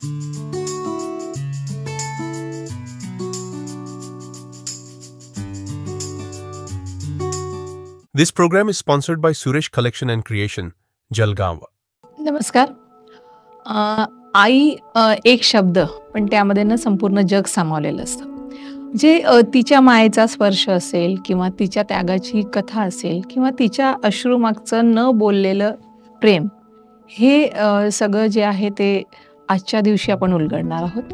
This program is sponsored by Suresh Collection and Creation, Jalgaon. नमस्कार. आई एक शब्द, पण त्यामध्ये ना संपूर्ण जग सामावलेलं असतं. जे तिच्या मायेचा स्पर्श असेल किंवा तिच्या त्यागाची कथा असेल किंवा तिच्या अश्रूमागचं न बोललेलं प्रेम, हे सगळं जे आहे ते आजच्या दिवशी आपण उलगडणार आहोत.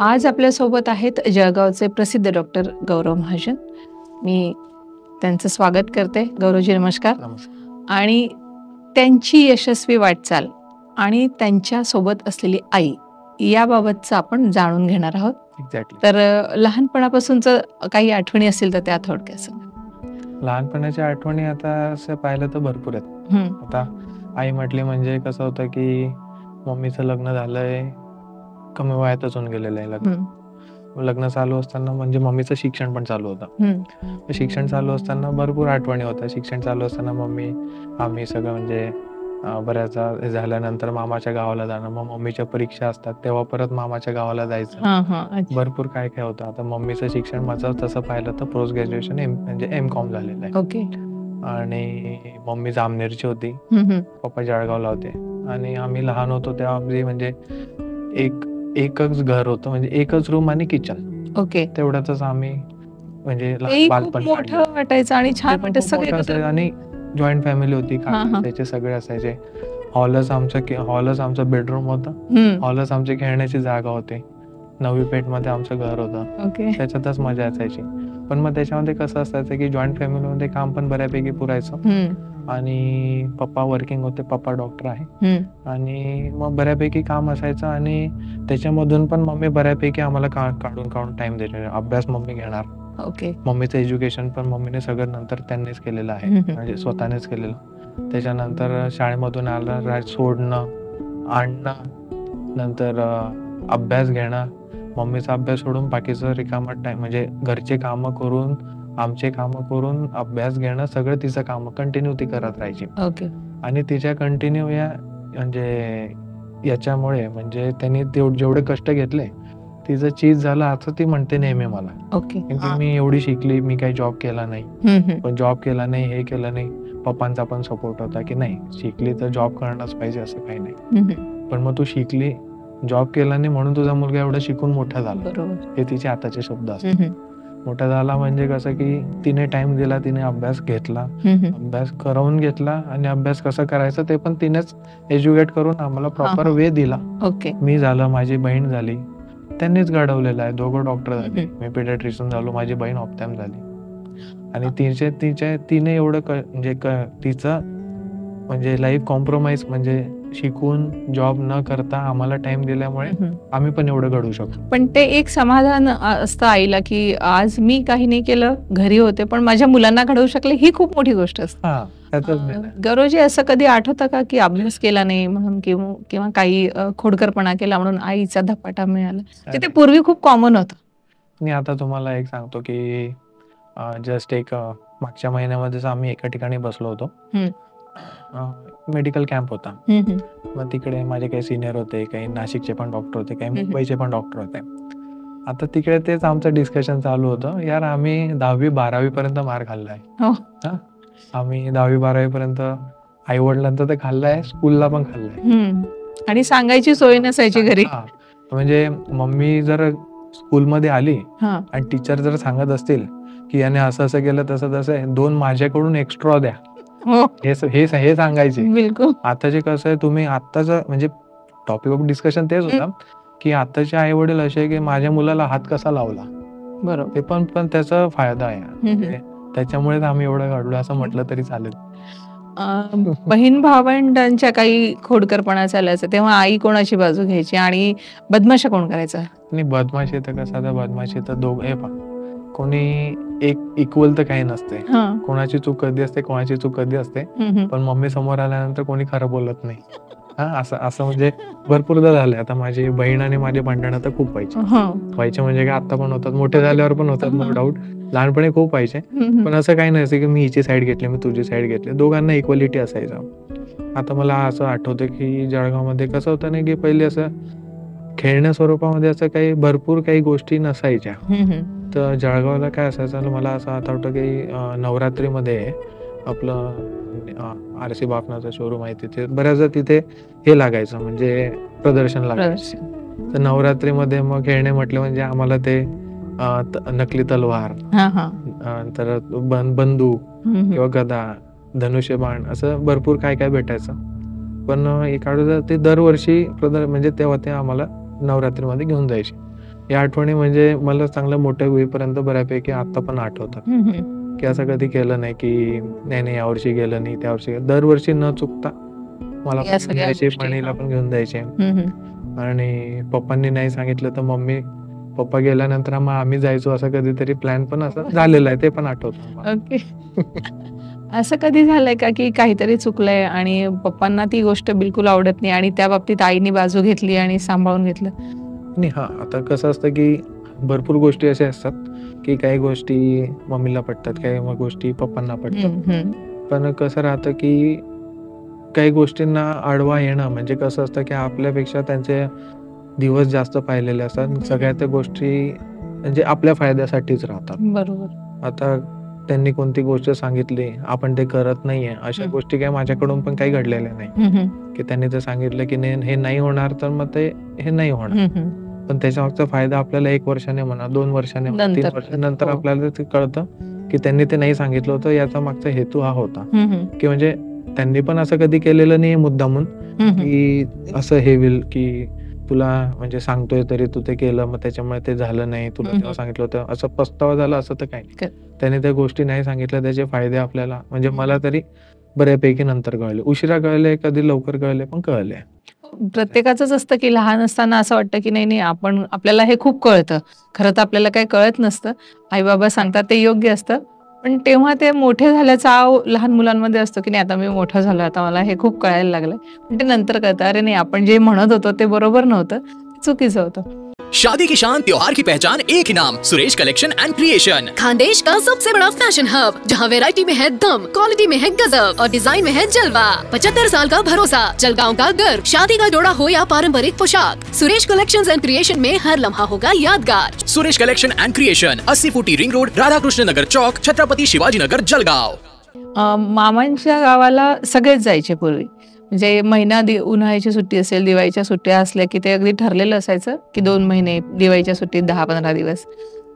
आज आपल्यासोबत आहेत जळगावचे प्रसिद्ध डॉक्टर गौरव महाजन. मी त्यांचं स्वागत करते. गौरवजी नमस्कार. आणि त्यांची यशस्वी वाटचाल आणि त्यांच्यासोबत असलेली आई याबाबतचं आपण जाणून घेणार आहोत. तर लहानपणापासूनच काही आठवणी असतील तर त्या थोडक्यात सांगा. लहानपणाच्या आठवणी आता असं पाहिलं तर भरपूर आहेत. आता आई म्हटली म्हणजे कसं होतं की मम्मीचं लग्न झालंय, कमी वयातच होऊन गेलेलं आहे लग्न. लग्न चालू असताना म्हणजे मम्मीचं शिक्षण पण चालू होतं. शिक्षण चालू असताना भरपूर आठवणी होत्या. शिक्षण चालू असताना आम्ही सगळं म्हणजे बऱ्याचदा झाल्यानंतर मामाच्या गावाला जाणं, मग मम्मीच्या परीक्षा असतात तेव्हा परत मामाच्या गावाला जायचं. भरपूर काय काय होतं. आता मम्मीचं शिक्षण माझं तसं पाहिलं तर पोस्ट ग्रॅज्युएशन म्हणजे M.Com झालेलं आहे. आणि मम्मी जामनेरची होती, पप्पा जळगावला होते. आणि आम्ही लहान होतो तेव्हा म्हणजे एकच घर होतं, म्हणजे एकच रूम आणि किचन. तेवढ्यातच आम्ही म्हणजे बालपण वाटायचं आणि छान वाटायचं. आणि जॉईंट फॅमिली होती, असायचे सगळे असायचे. हॉलच आमचं बेडरूम होतं, हॉलच आमची खेळण्याची जागा होती. नवी पेठ मध्ये आमचं घर होतं. त्याच्यातच मजा असायची. पण मग त्याच्यामध्ये कसं असायचं की जॉईंट फॅमिलीमध्ये काम पण बऱ्यापैकी पुरायचं. आणि पप्पा वर्किंग होते, पप्पा डॉक्टर आहे. आणि मग बऱ्यापैकी काम असायचं आणि त्याच्यामधून पण मम्मी बऱ्यापैकी आम्हाला काढून टाइम द्यायचे. अभ्यास मम्मी घेणार. मम्मीचं एज्युकेशन पण मम्मीने सगळं नंतर त्यांनीच केलेलं आहे, म्हणजे स्वतःनेच केलेलं. त्याच्यानंतर शाळेमधून आलं, सोडणं, आणणं, नंतर अभ्यास घेणं. मम्मीचा अभ्यास सोडून बाकीचं रिकामा टाइम म्हणजे घरचे कामं करून, आमचे कामं करून अभ्यास घेणं, सगळं तिचं काम कंटिन्यू ती करत राहायची. आणि तिच्या कंटिन्यू म्हणजे याच्यामुळे म्हणजे त्यांनी जेवढे कष्ट घेतले तिचं चीज झालं असं ती म्हणते नेहमी मला. मी एवढी शिकली, मी काही जॉब केला नाही, पण जॉब केला नाही, हे केलं नाही. पप्पांचा पण सपोर्ट होता की नाही, शिकली तर जॉब करणंच पाहिजे असं काही नाही. पण मग तू शिकली, जॉब केला नाही म्हणून तुझा मुलगा एवढा शिकून मोठा झाला, हे तिचे आताचे शब्द असतात. मोठा झाला म्हणजे कसं की तिने टाइम दिला, तिने अभ्यास घेतला, अभ्यास करवून घेतला. आणि अभ्यास कसं करायचं ते पण तिनेच एज्युकेट करून आम्हाला प्रॉपर वे दिला. मी झालं, माझी बहीण झाली, त्यांनीच घडवलेलं आहे. दोघं डॉक्टर झाले, मी पेडियाट्रिशियन झालो, माझी बहीण ऑप्थॅम झाली. आणि तिने एवढं म्हणजे तिचं म्हणजे लाईफ कॉम्प्रोमाइज म्हणजे शिकून जॉब न करता आम्हाला टाइम दिल्यामुळे आम्ही पण एवढं घडवू शकतो. पण ते एक समाधान असतं आईला की आज मी काही नाही केलं, घरी होते, पण माझ्या मुलांना घडवू शकले, ही खूप मोठी गोष्ट असते. गौरवजी, असं कधी आठवतं का की अभ्यास केला नाही म्हणून किंवा काही खोडकरपणा केला म्हणून आईचा धपाटा मिळाला? ते पूर्वी खूप कॉमन होतं. मी आता तुम्हाला एक सांगतो की जस्ट एक मागच्या महिन्यामध्येच आम्ही एका ठिकाणी बसलो होतो. मेडिकल कॅम्प होता. मग तिकडे माझे काही सिनियर होते, काही नाशिकचे पण डॉक्टर होते, काही मुंबईचे पण डॉक्टर होते. आता तिकडे तेच आमचं डिस्कशन चालू होतं. यार, आम्ही 10वी-12वी पर्यंत मार खाल्लाय. आम्ही 10वी-12वी पर्यंत आई वडिलांचा तर खाल्लाय, स्कूलला पण खाल्लाय. आणि सांगायची सोय नसायची घरी. म्हणजे मम्मी जर स्कूलमध्ये आली आणि टीचर जर सांगत असतील की याने असं असं केलं, तसं तसं, 2 माझ्याकडून एक्स्ट्रा द्या, हे सांगायचे. बिलकुल. आताचे कसं आहे, तुम्ही आताच म्हणजे टॉपिक ऑफ डिस्कशन तेच होता की आताचे आई वडील असे की माझ्या मुलाला हात कसा लावला, बरोबर, ते पण त्याचा फायदा आहे. त्याच्यामुळेच आम्ही एवढं घडलो असं म्हटलं तरी चालेल. बहीण भावंडांच्या काही खोडकरपणा चालायचं तेव्हा आई कोणाची बाजू घ्यायची आणि बदमाशा कोण करायचा? नाही, बदमाशी तर कसं, बदमाशी तर दोघे कोणी एक इक्वल तर काही नसते. कोणाची चूक कधी असते, कोणाची चूक कधी असते. पण मम्मी समोर आल्यानंतर कोणी खरं बोलत नाही. असं म्हणजे भरपूरदा झालंय. आता माझी बहीण आणि माझे भांडणं तर खूप व्हायचे म्हणजे काय, आता पण होतात, मोठे झाल्यावर पण होतात, नो डाऊट. लहानपणी खूप व्हायचे. पण असं काही नसतं की मी हिची साईड घेतली, मी तुझी साईड घेतली. दोघांना इक्वलिटी असायचं. आता मला असं आठवतं की जळगाव मध्ये कसं होतं ना की पहिले असं खेळण्या स्वरूपामध्ये असं काही भरपूर काही गोष्टी नसायच्या. तर जळगावला काय असायचं, मला असं आठवतं की नवरात्रीमध्ये आपलं RC बापनाचं शोरूम आहे तिथे बऱ्याचदा तिथे हे लागायचं, म्हणजे प्रदर्शन लागायचं. तर नवरात्रीमध्ये मग खेळणे म्हटले म्हणजे आम्हाला ते नकली तलवार, तर बंदूक किंवा गदा, धनुष्यबाण असं भरपूर काय काय भेटायचं. पण एखादं ते दरवर्षी म्हणजे तेव्हा ते आम्हाला नवरात्रीमध्ये घेऊन जायचे. या आठवणी म्हणजे मला चांगलं मोठं होईपर्यंत बऱ्यापैकी आता पण आठवतात की असं कधी केलं नाही की नाही यावर्षी गेलं नाही, त्या वर्षी दरवर्षी न चुकता मला पण द्यायचे, पाणीला पण घेऊन द्यायचे. आणि पप्पांनी नाही सांगितलं तर पप्पा गेल्यानंतर मग आम्ही जायचो, असं कधीतरी प्लॅन पण असं झालेलं आहे, ते पण आठवतं. ओके. असं कधी झालंय का की काहीतरी चुकलंय आणि पप्पांना ती गोष्ट बिलकुल आवडत नाही आणि त्या बाबतीत आईने बाजू घेतली आणि सांभाळून घेतलं? नाही, आता कसं असतं की भरपूर गोष्टी अशा असतात की काही गोष्टी मम्मीला पटतात, काही गोष्टी पप्पांना पटतात. पण कसं राहतं की काही गोष्टींना आडवा येणं म्हणजे कसं असतं की आपल्यापेक्षा त्यांचे दिवस जास्त पाहिलेले असतात. सगळ्या त्या गोष्टी म्हणजे आपल्या फायद्यासाठीच राहतात. बरोबर. आता त्यांनी कोणती गोष्ट सांगितली, आपण ते करत नाहीये, अशा गोष्टी काही माझ्याकडून पण काही घडलेल्या नाही की त्यांनी ते सांगितलं की हे नाही होणार तर मग ते हे नाही होणार. पण त्याच्या मागचा फायदा आपल्याला 1 वर्षाने म्हणा, 2 वर्षाने म्हणा, 3 वर्षानंतर आपल्याला ते कळतं की त्यांनी ते नाही सांगितलं होतं, याचा मागचा हेतू हा होता की म्हणजे त्यांनी पण असं कधी केलेलं नाही मुद्दामून की असं हे होईल की तुला म्हणजे सांगतोय तरी तू ते केलं, मग त्याच्यामुळे ते झालं नाही, तुला तेव्हा सांगितलं होतं, असं पस्तावा झाला असं तर काही. त्याने त्या गोष्टी नाही सांगितल्या, त्याचे फायदे आपल्याला म्हणजे मला तरी बऱ्यापैकी नंतर कळले. उशिरा कळले, कधी लवकर कळले, पण कळले. प्रत्येकाचंच असतं की लहान असताना असं वाटतं की नाही आपल्याला हे खूप कळतं, खरं तर आपल्याला काही कळत नसतं. आई बाबा सांगतात ते योग्य असतं, पण तेव्हा ते मोठे झाल्याचा लहान मुलांमध्ये असतो की नाही आता मी मोठा झालो, आता मला हे खूप कळायला लागलंय. पण ते नंतर कळतं अरे नाही आपण जे म्हणत होतो ते बरोबर नव्हतं, चुकीचं होतं. शादी की शान, त्योहार की पहचान, एक ही नाम, Suresh collection end creation. Khandesh का सबसे बड़ा फैशन हब, जहां वैरायटी में है दम, क्वालिटी में है गजब और डिजाइन में है जलवा। 75 साल का भरोसा, जलगांव का गर्व। शादी का जोड़ा हो या पारंपरिक पोशाक, सुरेश कलेक्शन एंड क्रिएशन में हर लम्हा होगा यादगार। सुरेश कलेक्शन एंड क्रिएशन, 80 फुटी रिंग रोड, राधा कृष्ण नगर चौक, छत्रपति शिवाजी नगर, जलगांव। मामांच्या गावाला सगळेच जायचे पूर्वी, म्हणजे महिना उन्हाळ्याची सुट्टी असेल, दिवाळीच्या सुट्ट्या असल्या की ते अगदी ठरलेलं असायचं की 2 महिने दिवाळीच्या सुट्टीत 10-15 दिवस.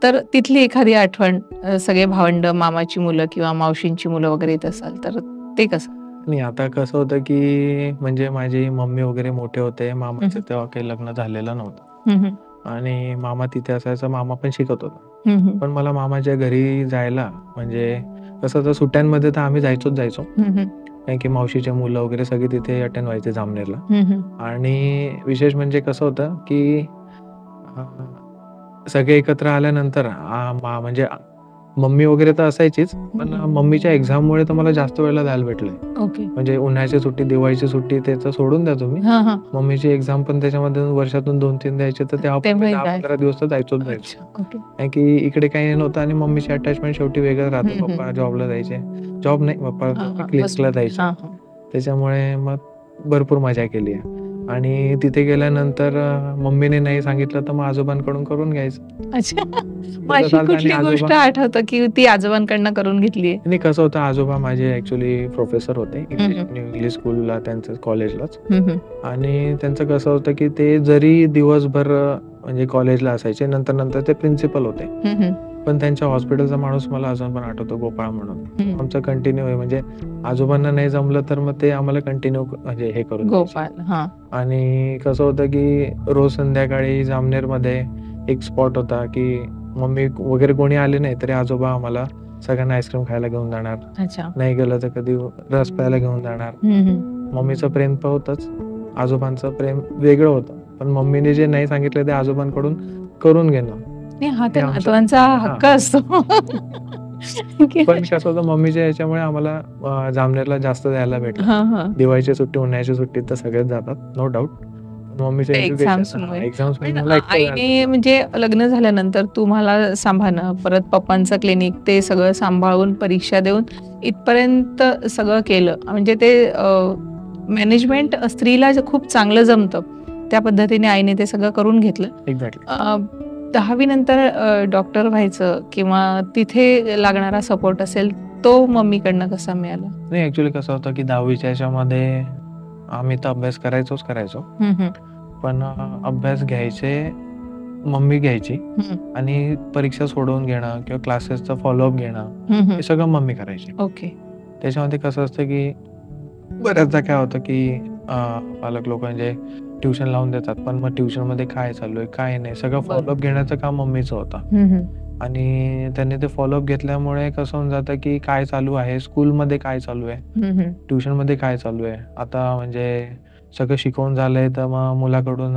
तर तिथली एखादी आठवण, सगळे भावंड, मामाची मुलं किंवा मावशींची मुलं वगैरे येत असाल तर ते कसं? नाही, आता कसं होतं की म्हणजे माझी मम्मी वगैरे मोठे होते, मामाचं तेव्हा काही लग्न झालेलं नव्हतं आणि मामा तिथे असायचा, मामा पण शिकत होता. पण मला मामाच्या घरी जायला म्हणजे कसं तर सुट्ट्यांमध्ये तर आम्ही जायचो कारण की मावशीचे मुलं वगैरे सगळे तिथे अटेंड व्हायचे जामनेरला. आणि विशेष म्हणजे कसं होतं की सगळे एकत्र आल्यानंतर म्हणजे मम्मी वगैरे तर असायचीच, पण मम्मीच्या एक्झाममुळे तर मला जास्त वेळेला जायला भेटलंय. म्हणजे उन्हाळ्याची सुट्टी, दिवाळीची सुट्टी त्याचं सोडून द्या तुम्ही, मम्मीची एक्झाम पण त्याच्यामध्ये वर्षातून 2-3 द्यायचे, तर तेव्हा 10-15 दिवस तर जायचोच जायचो. कारण की इकडे काही नव्हतं आणि मम्मीची अटॅचमेंट शेवटी वेगळं राहतं. पप्पा जॉबला जायचे, जॉब नाही पप्पा क्लिनिकला जायचे, त्याच्यामुळे मग भरपूर मजा केली आहे. आणि तिथे गेल्यानंतर मम्मीने नाही सांगितलं तर मग आजोबांकडून करून घ्यायचं. अच्छा, माझी कुठली गोष्ट आठवतं की ती आजोबांकडनं करून घेतली? नाही, कसं होतं, आजोबा माझे ऍक्च्युली प्रोफेसर होते इंग्लिश स्कूलला, त्यांचं कॉलेजलाच. आणि त्यांचं कसं होतं की ते जरी दिवसभर म्हणजे कॉलेजला असायचे, नंतर ते प्रिन्सिपल होते, पण त्यांच्या हॉस्पिटलचा माणूस मला अजून पण आठवतो, गोपाळ म्हणून. आमचं कंटिन्यू आहे, म्हणजे आजोबांना नाही जमलं तर मग ते आम्हाला कंटिन्यू म्हणजे हे करून गोपाळ. आणि कसं होतं की रोज संध्याकाळी जामनेरमध्ये एक स्पॉट होता की मम्मी वगैरे कोणी आले नाही तरी आजोबा आम्हाला सगळ्यांना आईस्क्रीम खायला घेऊन जाणार, नाही गेलं तर कधी रस प्यायला घेऊन जाणार. मम्मीचं प्रेम तर होतच, आजोबांचं प्रेम वेगळं होतं, पण मम्मीने जे नाही सांगितलं ते आजोबांकडून करून घेणं नातवांचा हक्क असतो. पण कसं होतं, मम्मीच्या याच्यामुळे आम्हाला जामनेरला जास्त जायला भेटलं. दिवाळीची सुट्टी, उन्हाळ्याची सुट्टी तर सगळेच जातात, नो डाऊट. मम्मीच्या एक्झाम्स आईने म्हणजे लग्न झाल्यानंतर तुम्हाला सांभाळणं, परत पप्पांचं क्लिनिक, ते सगळं सांभाळून परीक्षा देऊन इथपर्यंत सगळं केलं, म्हणजे ते मॅनेजमेंट स्त्रीला खूप चांगलं जमतं. त्या पद्धतीने आईने ते सगळं करून घेतलं. एक्झॅक्टली. 10वी नंतर डॉक्टर व्हायचं किंवा तिथे लागणारा सपोर्ट असेल तो मम्मीकडनं कसा मिळाला? नाही, ऍक्च्युली कसं होतं की 10वीच्या याच्यामध्ये आम्ही तर अभ्यास करायचो, पण अभ्यास घ्यायचे मम्मी घ्यायची आणि परीक्षा सोडवून घेणं किंवा क्लासेसचं फॉलोअप घेणं हे सगळं मम्मी करायची. ओके. त्याच्यामध्ये कसं असतं की बऱ्याचदा काय होतं की पालक लोक म्हणजे ट्युशन लावून देतात, पण मग ट्युशन मध्ये काय चालू आहे काय नाही सगळं फॉलोअप घेण्याचं काम मम्मीचं होतं. आणि त्यांनी ते फॉलोअप घेतल्यामुळे कसं होऊन जातं की काय चालू आहे स्कूलमध्ये, काय चालू आहे ट्युशन मध्ये, काय चालू आहे. आता म्हणजे सगळं शिकवून झालंय तर मग मुलाकडून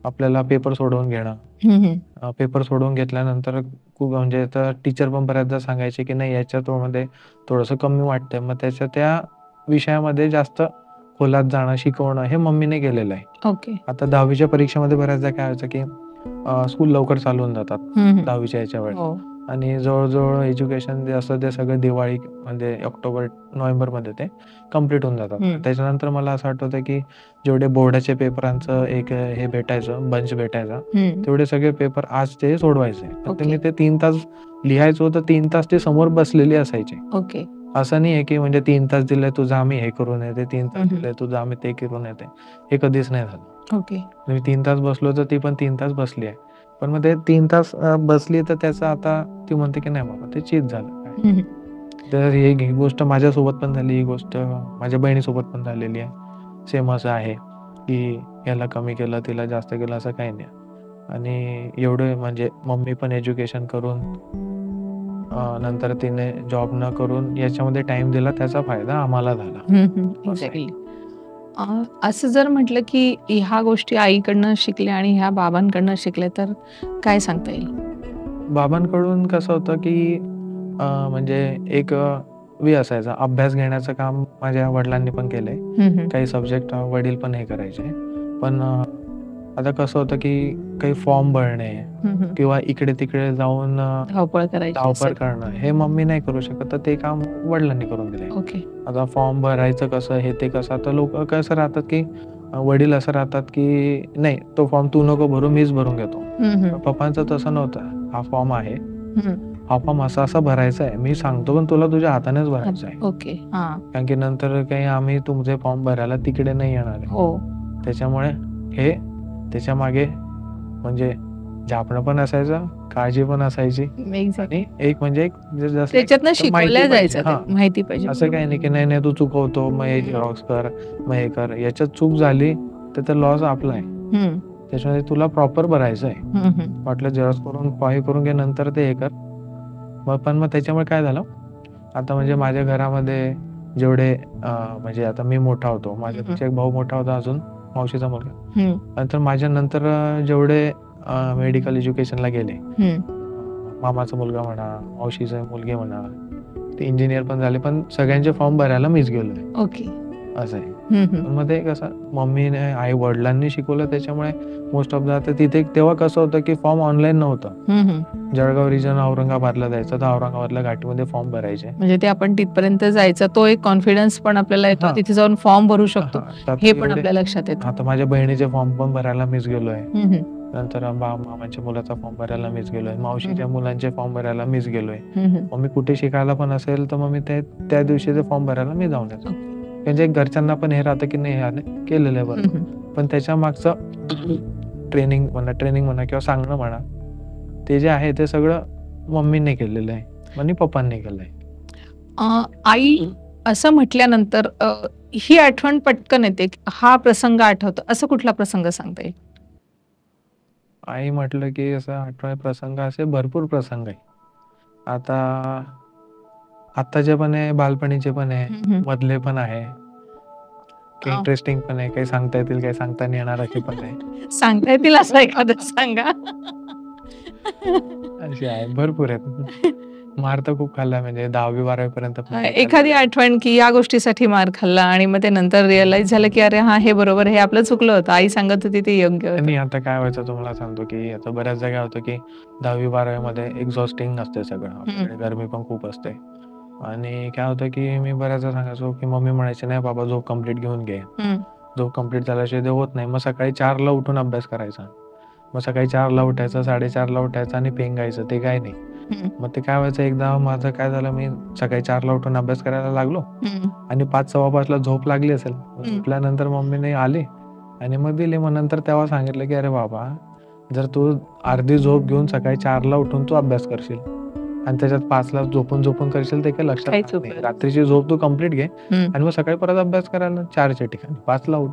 आपल्याला पेपर सोडवून घेणं. पेपर सोडवून घेतल्यानंतर खूप म्हणजे टीचर पण बऱ्याचदा सांगायचे की नाही याच्यामध्ये थोडंसं कमी वाटतंय, मग त्या विषयामध्ये जास्त खोलात जाणं शिकवणं हे मम्मीने केलेलं आहे. ओके. आता 10वीच्या परीक्षेमध्ये बऱ्याचदा काय व्हायचं की स्कूल लवकर चालू होऊन जातात 10वीच्या याच्या वेळेस, आणि जवळजवळ एज्युकेशन जे असतं ते सगळं दिवाळी म्हणजे ऑक्टोबर नोव्हेंबर मध्ये ते कम्प्लीट होऊन जातात. त्याच्यानंतर मला असं आठवतं की जेवढे बोर्डाचे पेपरांचं एक हे भेटायचं बंच भेटायचा, तेवढे सगळे पेपर आज ते सोडवायचे. तर मी ते 3 तास लिहायचो तर 3 तास ते समोर बसलेले असायचे. ओके. असं नाही आहे की म्हणजे 3 तास दिले तुझा आम्ही हे करून येते, 3 तास दिले तुझा आम्ही ते करून येते, हे कधीच नाही झालं. ओके. मी 3 तास बसलो तर ती पण 3 तास बसली आहे, पण मग ते 3 तास बसली तर त्याचं आता ती म्हणते की नाही बाबा ते चीज झालं. तर ही गोष्ट माझ्यासोबत पण झाली, ही गोष्ट माझ्या बहिणीसोबत पण झालेली आहे. सेम असं आहे की याला कमी केलं तिला जास्त केलं असं काही नाही. आणि एवढं म्हणजे मम्मी पण एज्युकेशन करून नंतर तिने जॉब न करून याच्यामध्ये टाइम दिला, त्याचा फायदा आम्हाला झाला. असं जर म्हटलं की ह्या गोष्टी आईकडनं शिकल्या आणि ह्या बाबांकडनं शिकल्या तर काय सांगता येईल? बाबांकडून कसं होतं की म्हणजे एक वे असायचा, अभ्यास घेण्याचं काम माझ्या वडिलांनी पण केलंय. काही सब्जेक्ट वडील पण हे करायचे, पण आता कसं होतं की काही फॉर्म भरणे किंवा इकडे तिकडे जाऊन धावपळ करणं हे मम्मी नाही करू शकत, तर ते काम वडिलांनी करून दिले. आता फॉर्म भरायचं कसं हे ते कसं, आता लोक कसं राहतात की वडील असं राहतात की नाही तो फॉर्म तू नको भरू मीच भरून घेतो. पप्पांचं तसं नव्हतं, हा फॉर्म आहे, हा फॉर्म असा भरायचा आहे, मी सांगतो पण तुला तुझ्या हातानेच भरायचा आहे. ओके. कारण की नंतर काही आम्ही तुमचे फॉर्म भरायला तिकडे नाही येणार आहे. त्याच्यामुळे हे त्याच्या मागे म्हणजे झापणं पण असायचं, काळजी पण असायची, आणि एक म्हणजे त्याच्यातनं शिकवल्या जायचं, माहिती पाहिजे. असं काही नाही की नाही तू चुकवतो मग हे झेरॉक्स कर मग हे कर, याच्यात चूक झाली तर लॉस आपला आहे. त्याच्यामध्ये तुला प्रॉपर भरायचं आहे, वाटलं झेरॉक्स करून पाही करून घे नंतर ते हे कर. पण मग त्याच्यामुळे काय झालं, आता म्हणजे माझ्या घरामध्ये जेवढे म्हणजे आता मी मोठा होतो, माझ्यापेक्षा एक भाऊ मोठा होता अजून, मावशीचा मुलगा, नंतर माझ्या नंतर जेवढे मेडिकल एज्युकेशनला गेले, मामाचा मुलगा म्हणा, मावशीचे मुलगे म्हणा, ते इंजिनियर पण झाले, पण सगळ्यांचे फॉर्म भरायला मीच गेलोय. ओके. असं आहे. मग ते कसं मम्मीने आई वडिलांनी शिकवलं, त्याच्यामुळे मोस्ट ऑफ द तिथे तेव्हा कसं होतं की फॉर्म ऑनलाईन नव्हतं. जळगाव रिजन औरंगाबादला जायचं तर औरंगाबादला घाटीमध्ये फॉर्म भरायचे, म्हणजे ते आपण तिथपर्यंत जायचं, तो एक कॉन्फिडन्स पण आपल्याला येतो, तिथे जाऊन फॉर्म भरू शकतो हे पण आपल्या लक्षात येतं. आता माझ्या बहिणीचे फॉर्म पण भरायला मीच गेलोय, नंतर मामाच्या मुलाचा फॉर्म भरायला मीच गेलोय, मावशीच्या मुलांचे फॉर्म भरायला मीच गेलोय. मग मी कुठे शिकायला पण असेल तर मग मी त्या दिवशीचे फॉर्म भरायला मी जाऊन येतो. म्हणजे घरच्यांना पण हे राहतं की नाही हे केलेलं आहे बरं, पण त्याच्या मागचं ट्रेनिंग म्हणा किंवा सांगणं म्हणा, ते जे आहे ते सगळं मम्मीने केलेलं आहे आणि पप्पांनी केलंय. आई असं म्हटल्यानंतर ही आठवण पटकन येते, हा प्रसंग आठवतो, असं कुठला प्रसंग सांगता येईल? आई म्हटलं की असं आठवण प्रसंग असे भरपूर प्रसंग आहे. आता आत्ताचे पण आहे, बालपणीचे पण आहे, मधले पण आहे, काही इंटरेस्टिंग पण आहे, काही सांगता येतील काही सांगता नाही येणार असे पण आहे. सांगता येतील असं एखादं सांगा. असे आहे, भरपूर आहेत. मार तर खूप खाल्ला, म्हणजे 10वी 12वी पर्यंत. एखादी आठवण की या गोष्टीसाठी मार खाल्ला आणि मग ते नंतर रिअलाइज झालं की अरे हा हे बरोबर, हे आपलं चुकलं होतं, आई सांगत होती ते योग्य नाही. आता काय व्हायचं तुम्हाला सांगतो की आता बऱ्याच जागा होतं की 10वी 12वी मध्ये एक्झॉस्टिंग असते सगळं, गरमी पण खूप असते, आणि काय होतं की मी बऱ्याचदा सांगायचो की मम्मी म्हणायची नाही बाबा झोप कम्प्लीट घेऊन घे, झोप कम्प्लीट झाल्याशिवाय ते होत नाही. मग सकाळी 4ला उठून अभ्यास करायचा. मग सकाळी 4ला उठायचं, 4:30ला उठायचं आणि पेंगायचं, ते काय नाही. मग ते काय व्हायचं, एकदा माझं काय झालं, मी सकाळी 4ला उठून अभ्यास करायला लागलो आणि 5, 5:15ला झोप लागली असेल. झोपल्यानंतर मम्मीने आले आणि मग दिले. मग नंतर तेव्हा सांगितलं की अरे बाबा, जर तू अर्धी झोप घेऊन सकाळी 4ला उठून तू अभ्यास करशील आणि त्याच्यात 5ला झोपून करशील, ते काही लक्षात नाही. रात्रीची झोप तू कम्प्लीट घे आणि मग सकाळी परत अभ्यास करायला 4च्या ठिकाणी 5ला उठ.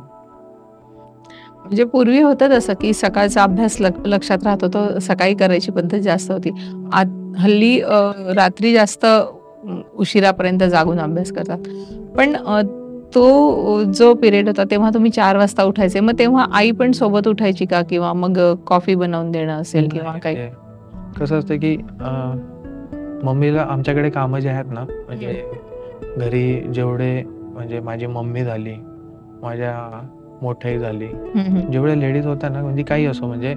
म्हणजे पूर्वी होतं तसं की सकाळचा अभ्यास लक्षात राहत होतो, सकाळी करायची पद्धत जास्त होती. हल्ली रात्री जास्त उशिरापर्यंत जागून अभ्यास करतात. पण तो जो पिरियड होता तेव्हा तुम्ही 4 वाजता उठायचे, मग तेव्हा आई पण सोबत उठायची का, किंवा मग कॉफी बनवून देणं असेल किंवा काही? कसं असतं की मम्मीला आमच्याकडे कामं जे आहेत ना, म्हणजे घरी जेवढे, म्हणजे माझी मम्मी झाली, माझ्या मोठ्याही झाली, जेवढ्या लेडीज होत्या ना, म्हणजे काही असो, म्हणजे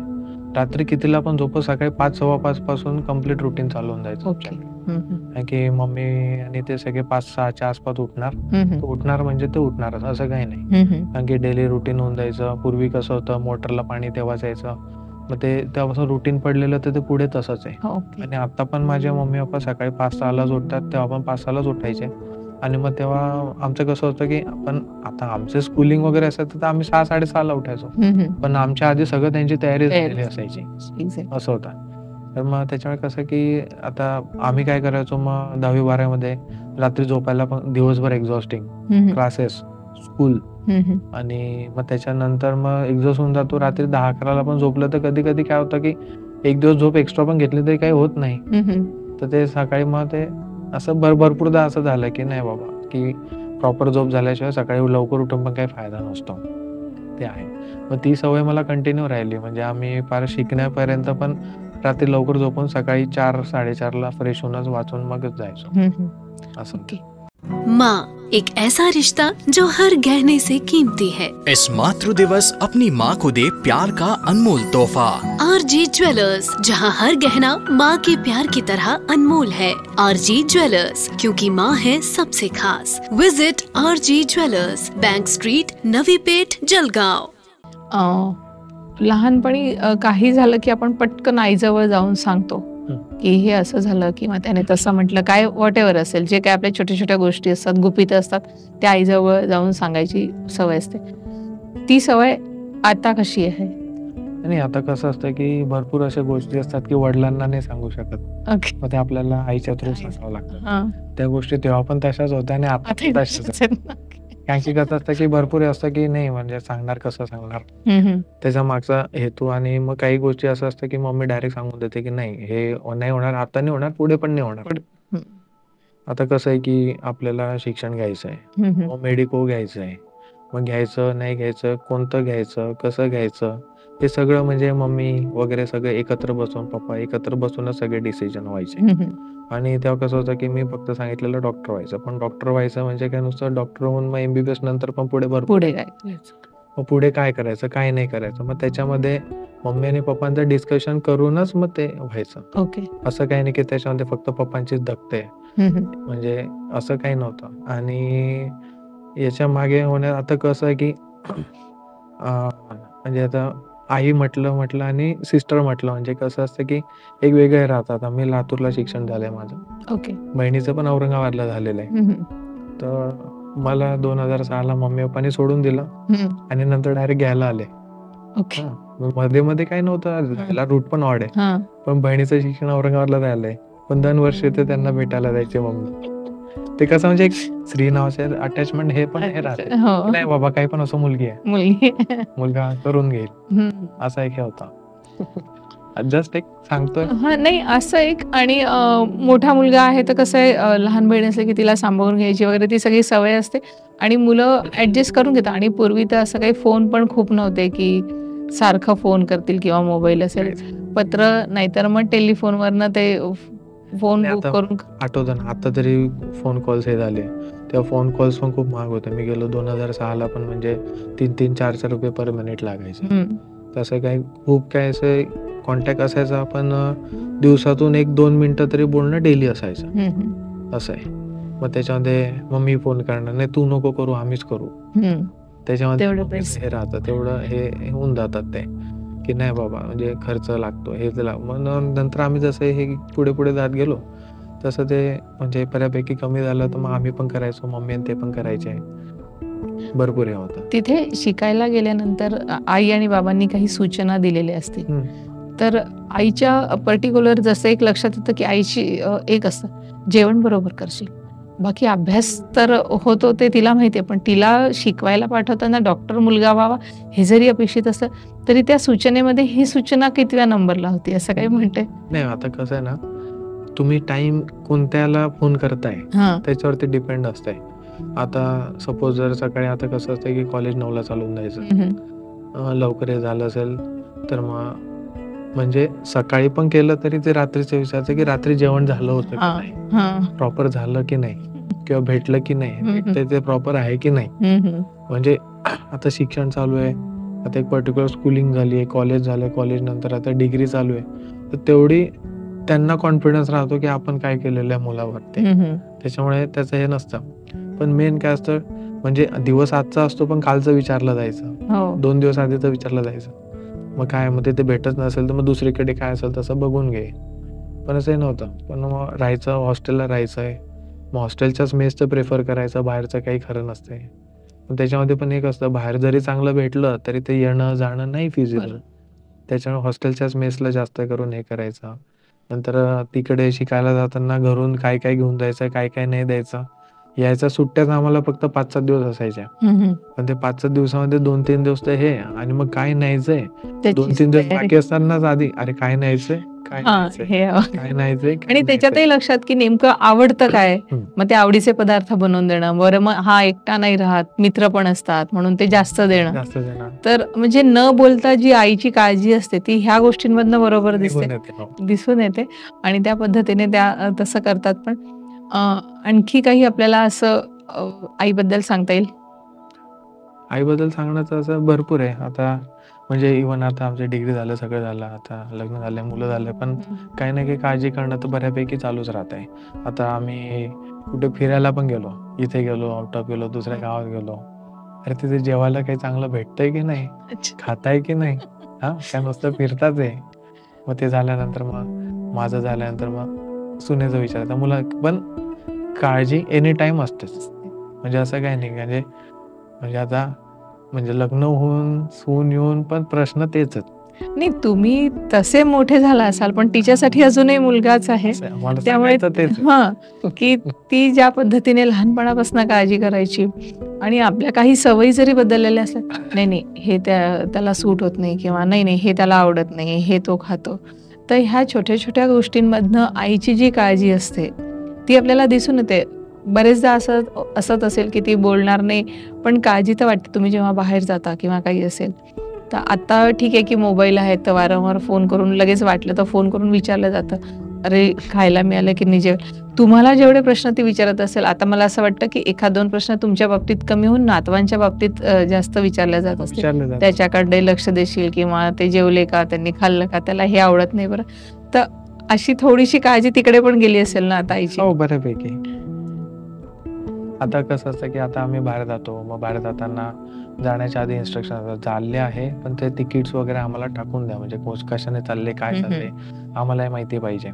रात्री कितीला पण झोप, सकाळी 5, 5:15 पासून कम्प्लीट रुटीन चालू होऊन जायचं. कारण की मम्मी आणि ते सगळे 5-6च्या आसपास उठणार म्हणजे ते उठणारच, असं काही नाही. कारण की डेली रुटीन होऊन जायचं. पूर्वी कसं होतं, मोटरला पाणी तेव्हाच यायचं, मग ते तेव्हापासून रुटीन पडलेलं, तर ते पुढे तसंच आहे. आणि आता पण माझे मम्मी पप्पा सकाळी 5-6लाच उठतात, तेव्हा पण 5-6लाच उठायचे. आणि मग तेव्हा आमचं कसं होतं की आपण, आता आमचे स्कूलिंग वगैरे असायचं तर आम्ही 6-6:30ला उठायचो, पण आमच्या आधी सगळं त्यांची तयारी झालेली असायची, असं होतं. तर मग त्याच्यामुळे कसं की आता आम्ही काय करायचो, मग 10वी-12वीमध्ये रात्री झोपायला पण दिवसभर एक्झॉस्टिंग, क्लासेस, स्कूल, आणि मग त्याच्यानंतर मग एक्झॉस्ट होऊन जातो. रात्री 10-11ला पण झोपलं तर कधी कधी काय होतं की एक दिवस झोप एक्स्ट्रा पण घेतली तरी काही होत नाही. तर ते सकाळी मग ते असं भरपूरदा असं झालं की नाही बाबा, की प्रॉपर झोप झाल्याशिवाय सकाळी लवकर उठून पण काही फायदा नसतो, ते आहे. मग ती सवय मला कंटिन्यू राहिली. म्हणजे आम्ही फार शिकण्यापर्यंत पण रात्री लवकर झोपून सकाळी 4-4:30ला फ्रेश होऊनच वाचून मगच जायचो, असं. माँ, एक ऐसा रिश्ता जो हर गहने से कीमती है। इस मातृ दिवस अपनी माँ को दे प्यार का अनमोल तोहफा। RG ज्वेलर्स, जहाँ हर गहना माँ के प्यार की तरह अनमोल है। RG ज्वेलर्स, क्योंकि माँ है सबसे खास। Visit RG jewellers, bank street, Navi Peth, Jalgaon. लहानपणी काही झालं की आपण पटकन आईजवळ जाऊन सांगतो की हे असं झालं किंवा त्याने तसं म्हटलं, काय व्हॉट एव्हर असेल, जे काय आपल्या छोट्या छोट्या गोष्टी असतात, गुपित असतात, त्या आईजवळ जाऊन सांगायची सवय असते. ती सवय आता कशी आहे? आणि आता कसं असतं की भरपूर अशा गोष्टी असतात की वडिलांना नाही सांगू शकत, मग ते आपल्याला आईच्या थ्रू सांगावं लागतं. त्या गोष्टी तेव्हा पण तशाच होत्या आणि आता तशाच. कारण की कसं असतं की भरपूर असतं की नाही, म्हणजे सांगणार कसं सांगणार, त्याचा मागचा हेतू. आणि मग काही गोष्टी असं असतं की मम्मी डायरेक्ट सांगून देते की नाही, हे नाही होणार, आता नाही होणार, पुढे पण नाही होणार. आता कसं आहे की आपल्याला शिक्षण घ्यायचं आहे, मग मेडिको घ्यायचं आहे, मग घ्यायचं नाही घ्यायचं, कोणतं घ्यायचं, कसं घ्यायचं, हे सगळं म्हणजे मम्मी वगैरे सगळं एकत्र बसून, पप्पा एकत्र बसूनच सगळे डिसिजन व्हायचे. आणि तेव्हा कसं होतं की मी फक्त सांगितलेलं डॉक्टर व्हायचं, पण डॉक्टर व्हायचं म्हणजे काय, नुसतं डॉक्टर होऊन मग MBBS नंतर पण पुढे भरपूर मग पुढे काय करायचं, काय नाही करायचं, मग त्याच्यामध्ये मम्मी आणि पप्पांचं डिस्कशन करूनच मग ते व्हायचं. असं काही नाही की त्याच्यामध्ये फक्त पप्पांचीच दखते, म्हणजे असं काही नव्हतं. आणि याच्या मागे होण्यात आता कसं आहे की म्हणजे आता आई म्हटलं आणि सिस्टर म्हटलं, म्हणजे कसं असतं की एक वेगळे राहतात. मी लातूरला शिक्षण झालंय माझं, बहिणीचं पण औरंगाबादला झालेलं आहे. तर मला 2006ला मम्मी पप्पांनी सोडून दिलं आणि नंतर डायरेक्ट घ्यायला आले. मध्ये काही नव्हतं, रूट पण ऑड आहे, पण बहिणीचं शिक्षण औरंगाबादला झालंय, पण 2 वर्ष ते त्यांना भेटायला जायचे मम्मी. ते कसं म्हणजे एक स्त्री नावाचे अटॅचमेंट हे पण हे राहते, नाही बाबा काही पण असं मुलगी आहे, मुलगा करून घेईल, असा एक हे होता. जस्ट एक सांगतोय. नाही असं एक. आणि मोठा मुलगा आहे तर कसं आहे, लहान बहीण असले की तिला सांभाळून घ्यायची वगैरे ती सगळी सवय असते आणि मुलं ऍडजस्ट करून घेतात. आणि पूर्वी तर असं काही फोन पण खूप नव्हते की सारखं फोन करतील किंवा मोबाईल असेल, पत्र नाहीतर मग टेलिफोनवरनं ते फोन बुक करून. आठवतं ना, आता तरी फोन कॉल्स हे झाले, तेव्हा फोन कॉल्स पण खूप महाग होते. मी गेलो 2006ला पण म्हणजे 3-4 रुपये पर मिनिट लागायचे. तसं काही खूप काय असं कॉन्टॅक्ट असायचा, पण दिवसातून 1-2 मिनिटं तरी बोलणं डेली असायचं, असं आहे. मग त्याच्यामध्ये मम्मी फोन करणार, नाही तू नको करू, आम्हीच करू, त्याच्यामध्ये तेवढं मम्मीचं पैसे. हे राहतं, तेवढं हे होऊन जातात ते, की नाही बाबा म्हणजे खर्च लागतो हे मग नंतर आम्ही जसं हे पुढे पुढे जात गेलो तसं ते म्हणजे बऱ्यापैकी कमी झालं, तर मग आम्ही पण करायचो, मम्मी आणि ते पण करायचे, भरपूर हे होतं. तिथे शिकायला गेल्यानंतर आई आणि बाबांनी काही सूचना दिलेल्या असतील, तर आईच्या पर्टिक्युलर जसं एक लक्षात येतं की आईची एक असतं जेवण बरोबर करशील, बाकी अभ्यास तर होतो ते तिला माहिती आहे, पण तिला शिकवायला पाठवताना डॉक्टर मुलगा व्हावा हे जरी अपेक्षित असतं तरी त्या सूचनेमध्ये ही सूचना कितव्या नंबरला होती असं काही म्हणते? नाही, आता कसं आहे ना, तुम्ही टाइम कोणत्याला फोन करताय त्याच्यावरती डिपेंड असतंय. आता सपोज जर सकाळी आता कसं असतं की कॉलेज 9ला चालून जायचं, लवकर हे झालं असेल तर मग म्हणजे सकाळी पण केलं तरी ते रात्रीचं विचारायचं की रात्री जेवण झालं होतं की नाही, प्रॉपर झालं की नाही, किंवा भेटलं की नाही, ते प्रॉपर आहे की नाही. म्हणजे आता शिक्षण चालू आहे, आता एक पर्टिक्युलर स्कूलिंग झाली आहे, कॉलेज झालं, कॉलेज नंतर आता डिग्री चालू आहे, तर तेवढी त्यांना कॉन्फिडन्स राहतो की आपण काय केलेलं आहे मुलावरती, त्याच्यामुळे त्याचं हे नसतं. पण मेन काय असतं म्हणजे दिवस आजचा असतो पण कालचं विचारलं जायचं, 2 दिवस आधीचं विचारलं जायचं, मग काय मग ते भेटत नसेल तर मग दुसरीकडे काय असेल तसं बघून घे. पण असंही नव्हतं, पण मग राहायचं, हॉस्टेलला राहायचं आहे, मग हॉस्टेलच्याच मेसचं प्रेफर करायचं, बाहेरचं काही खरं नसते. पण त्याच्यामध्ये पण एक असतं, बाहेर जरी चांगलं भेटलं तरी ते येणं जाणं नाही फिजिबल, त्याच्यामुळे हॉस्टेलच्याच मेसला जास्त करून हे करायचं. नंतर तिकडे शिकायला जाताना घरून काय काय घेऊन जायचं, काय काय नाही द्यायचं. यायच्या सुट्ट्याच आम्हाला फक्त 5-7 दिवस असायच्या, पण ते 5-7 दिवसामध्ये 2-3 दिवस तर हे, आणि मग काय न्यायचंय 2-3 दिवस बाकी असतानाच आधी अरे काय न्यायचंय, काय न्यायचंय, आणि त्याच्यातही लक्षात की नेमकं आवडतं काय, मग ते आवडीचे पदार्थ बनवून देणं. बरं, मग हा एकटा नाही राहत, मित्र पण असतात म्हणून ते जास्त देणं. तर म्हणजे न बोलता जी आईची काळजी असते ती ह्या गोष्टींमधनं बरोबर दिसून येते आणि त्या पद्धतीने त्या तसं करतात. पण आणखी काही आपल्याला असं आईबद्दल सांगता येईल? आईबद्दल सांगण्याचं असं भरपूर आहे. आता म्हणजे इव्हन आता आमची डिग्री झालं, सगळं झालं, आता लग्न झालंय, मुलं झाले, पण काही ना काही काळजी करणं तर बऱ्यापैकी चालूच राहत आहे. आता आम्ही कुठे फिरायला पण गेलो, इथे गेलो, आउट ऑफ गेलो, दुसऱ्या गावात गेलो, अरे तिथे जेवायला काही चांगलं भेटतंय की नाही, खाताय की नाही, काय नुसतं फिरताच आहे. मग ते झाल्यानंतर मग माझं झाल्यानंतर मग सुनेचं विचारायचं, मुलं पण काळजी एनी टाइम असतेच, म्हणजे असं काही नाही. म्हणजे आता म्हणजे लग्न होऊन सून येऊन पण प्रश्न तेच नाही. तुम्ही तसे मोठे झाला असाल पण तिच्यासाठी अजूनही मुलगाच आहे, त्यामुळे की ती ज्या पद्धतीने लहानपणापासून काळजी करायची आणि आपल्या काही सवयी जरी बदललेल्या असल्या, नाही हे त्याला सूट होत नाही, किंवा नाही हे त्याला आवडत नाही, हे तो खातो, तर ह्या छोट्या छोट्या गोष्टींमधनं आईची जी काळजी असते ती आपल्याला दिसून येते. बरेचदा असत असेल की ती बोलणार नाही पण काळजी तर वाटते. तुम्ही जेव्हा बाहेर जाता किंवा काही असेल तर आता ठीक आहे की मोबाईल आहे तर वारंवार फोन करून, लगेच वाटलं तर फोन करून विचारलं जातं, अरे खायला मिळालं की नाही जेवण. तुम्हाला जेवढे प्रश्न ती विचारत असेल, आता मला असं वाटतं की 1-2 प्रश्न तुमच्या बाबतीत कमी होऊन नातवांच्या बाबतीत जास्त विचारले जात असतील. त्याच्याकडे लक्ष देशील, किंवा ते जेवले का, त्यांनी खाल्लं का, त्याला हे आवडत नाही बरं, तर अशी थोडीशी काळजी तिकडे पण गेली असेल ना आता आईची? हो, बऱ्यापैकी. आता कसं असतं की आता आम्ही बाहेर जातो, मग बाहेर जाताना जाण्याच्या आधी इन्स्ट्रक्शन असतात, चालले आहे पण ते तिकीट्स वगैरे आम्हाला टाकून द्या, म्हणजे कशाने चालले, काय चालले आम्हाला माहिती पाहिजे.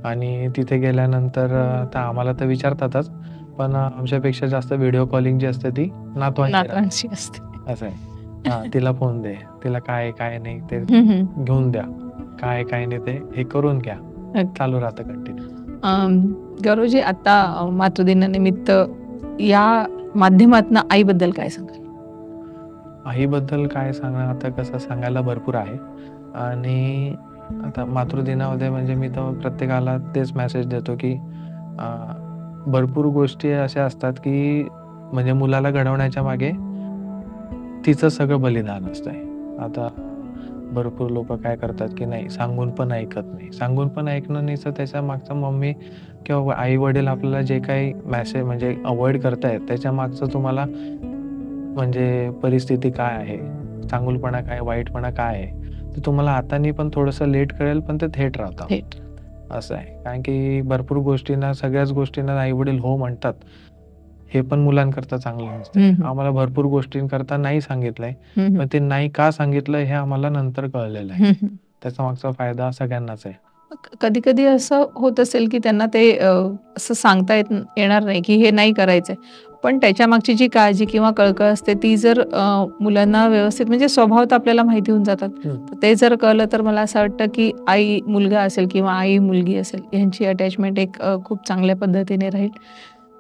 आणि तिथे गेल्यानंतर तर आम्हाला तर विचारतातच, पण आमच्यापेक्षा जास्त व्हिडिओ कॉलिंग जी असते ती नातवांची असते. असं आहे, तिला फोन दे, तिला काय काय नाही ते घेऊन द्या, काय काय नाही ते हे करून घ्या, चालू राहतं कंटिन्यू. गौरवजी, आता मातृदिनानिमित्त या माध्यमातून आईबद्दल काय सांगाल? आईबद्दल काय सांगणार, आता कसं सांगायला भरपूर आहे. आणि आता मातृदिनामध्ये म्हणजे मी तर प्रत्येकाला तेच मेसेज देतो की भरपूर गोष्टी अशा असतात की म्हणजे मुलाला घडवण्याच्या मागे तिचं सगळं बलिदान असतंय. आता भरपूर लोक काय करतात की नाही, सांगून पण ऐकत नाही, सांगून पण ऐकणं नाही, तर त्याच्या मागचं मम्मी किंवा आई वडील आपल्याला जे काही मेसेज म्हणजे अवॉइड करतायत त्याच्या मागचं तुम्हाला म्हणजे परिस्थिती काय आहे, चांगुलपणा काय, वाईटपणा काय आहे, ते तुम्हाला हाताने पण थोडंसं लेट कळेल, पण ते थेट राहतं असं आहे. कारण की भरपूर गोष्टींना, सगळ्याच गोष्टींना आई वडील हो म्हणतात, हे पण मुलांकरता चांगलं नसतं. आम्हाला भरपूर गोष्टींकरता नाही सांगितलंय, पण ते नाही का सांगितलं हे आम्हाला नंतर कळलेलं आहे. त्याचा मागचा फायदा सगळ्यांनाच आहे. कधी कधी असं होत असेल की त्यांना ते असं सांगता येणार नाही की हे नाही करायचंय, पण त्याच्या मागची जी काळजी किंवा कळकळ असते ती जर मुलांना व्यवस्थित, म्हणजे स्वभाव तर आपल्याला माहिती होऊन जातात, तर ते जर कळलं तर मला असं वाटतं की आई मुलगा असेल किंवा आई मुलगी असेल यांची अटॅचमेंट एक खूप चांगल्या पद्धतीने राहील.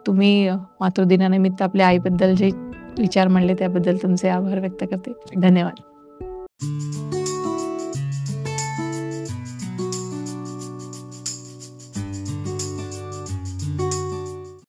तुम्ही मातृदिनानिमित्त आपल्या आईबद्दल जे विचार म्हणले त्याबद्दल तुमचे आभार व्यक्त करते. धन्यवाद.